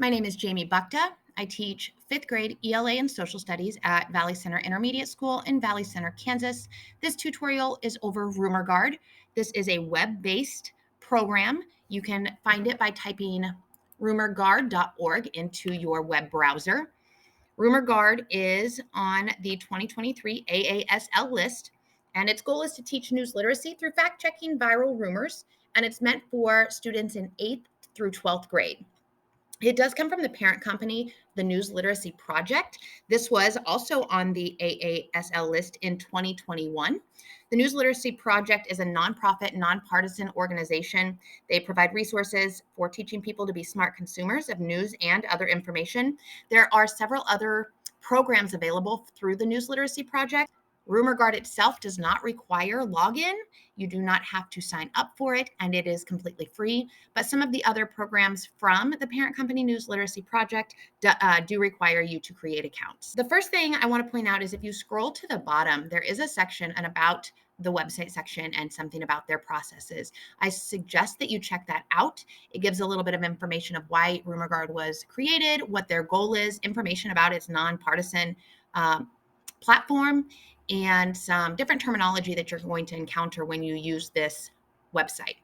My name is Jamie Bukta. I teach fifth grade ELA and social studies at Valley Center Intermediate School in Valley Center, Kansas. This tutorial is over RumourGuard. This is a web-based program. You can find it by typing rumorguard.org into your web browser. RumourGuard is on the 2023 AASL list, and its goal is to teach news literacy through fact-checking viral rumors, and it's meant for students in 8th through 12th grade. It does come from the parent company, the News Literacy Project. This was also on the AASL list in 2021. The News Literacy Project is a nonprofit, nonpartisan organization. They provide resources for teaching people to be smart consumers of news and other information. There are several other programs available through the News Literacy Project. RumourGuard itself does not require login. You do not have to sign up for it, and it is completely free. But some of the other programs from the parent company News Literacy Project do require you to create accounts. The first thing I want to point out is if you scroll to the bottom, there is a section and about the website section and something about their processes. I suggest that you check that out. It gives a little bit of information of why RumourGuard was created, what their goal is, information about its nonpartisan platform, and some different terminology that you're going to encounter when you use this website.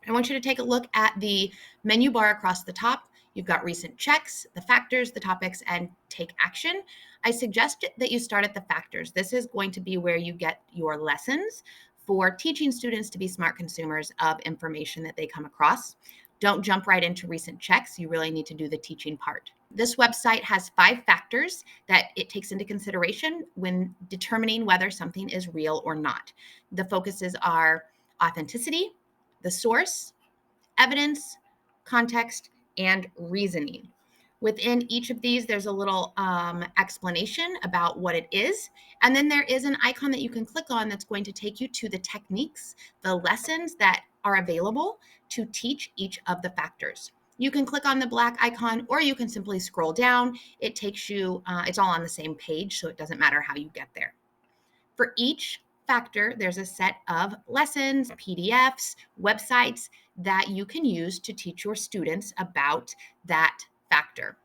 I want you to take a look at the menu bar across the top. You've got recent checks, the factors, the topics, and take action. I suggest that you start at the factors. This is going to be where you get your lessons for teaching students to be smart consumers of information that they come across. Don't jump right into recent checks. You really need to do the teaching part. This website has 5 factors that it takes into consideration when determining whether something is real or not. The focuses are authenticity, the source, evidence, context, and reasoning. Within each of these, there's a little explanation about what it is. And then there is an icon that you can click on that's going to take you to the techniques, the lessons that are available to teach each of the factors. You can click on the black icon, or you can simply scroll down. It takes you, it's all on the same page, so it doesn't matter how you get there. For each factor, there's a set of lessons, PDFs, websites that you can use to teach your students about that factor.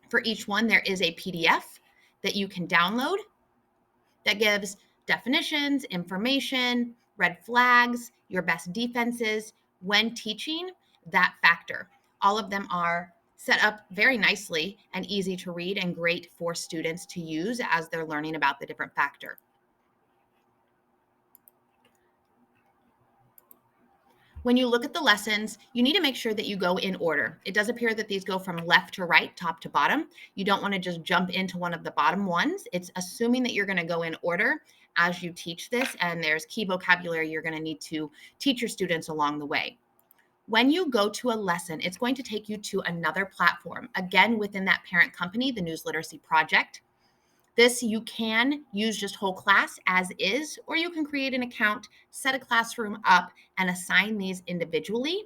For each one, there is a PDF that you can download that gives definitions, information, red flags, your best defenses when teaching that factor. All of them are set up very nicely and easy to read and great for students to use as they're learning about the different factor. When you look at the lessons, you need to make sure that you go in order. It does appear that these go from left to right, top to bottom. You don't want to just jump into one of the bottom ones. It's assuming that you're going to go in order as you teach this, and there's key vocabulary you're going to need to teach your students along the way. When you go to a lesson, it's going to take you to another platform, again, within that parent company, the News Literacy Project. This you can use just whole class as is, or you can create an account, set a classroom up, and assign these individually.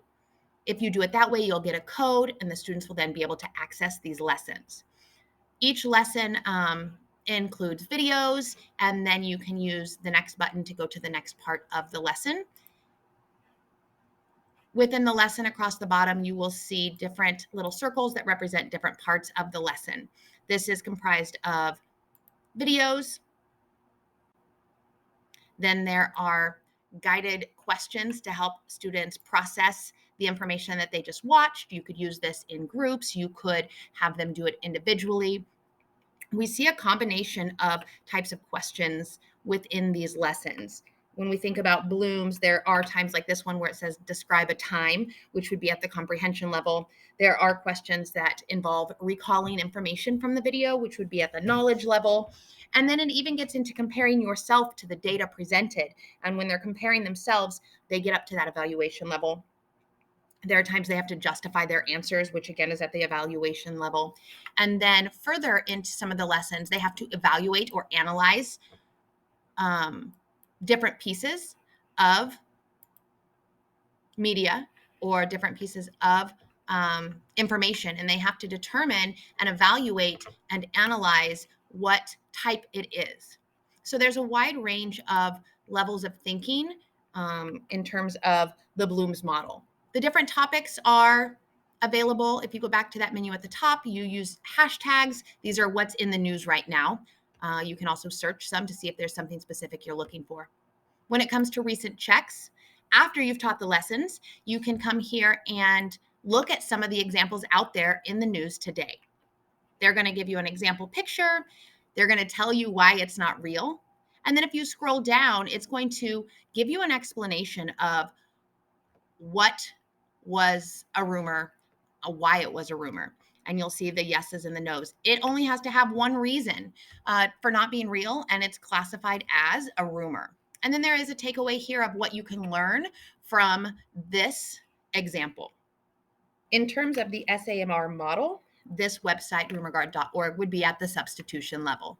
If you do it that way, you'll get a code, and the students will then be able to access these lessons. Each lesson includes videos, and then you can use the next button to go to the next part of the lesson. Within the lesson across the bottom, you will see different little circles that represent different parts of the lesson. This is comprised of videos. Then there are guided questions to help students process the information that they just watched. You could use this in groups. You could have them do it individually. We see a combination of types of questions within these lessons. When we think about Bloom's, there are times like this one where it says describe a time, which would be at the comprehension level. There are questions that involve recalling information from the video, which would be at the knowledge level. And then it even gets into comparing yourself to the data presented. And when they're comparing themselves, they get up to that evaluation level. There are times they have to justify their answers, which again is at the evaluation level. And then further into some of the lessons, they have to evaluate or analyze different pieces of media or different pieces of information, and they have to determine and evaluate and analyze what type it is. So there's a wide range of levels of thinking in terms of the Bloom's model. The different topics are available. If you go back to that menu at the top, you use hashtags. These are what's in the news right now. You can also search some to see if there's something specific you're looking for. When it comes to recent checks, after you've taught the lessons, you can come here and look at some of the examples out there in the news today. They're going to give you an example picture. They're going to tell you why it's not real. And then if you scroll down, it's going to give you an explanation of what was a rumor, why it was a rumor. And you'll see the yeses and the nos. It only has to have one reason for not being real, and it's classified as a rumor. And then there is a takeaway here of what you can learn from this example. In terms of the SAMR model, this website, rumorguard.org, would be at the substitution level.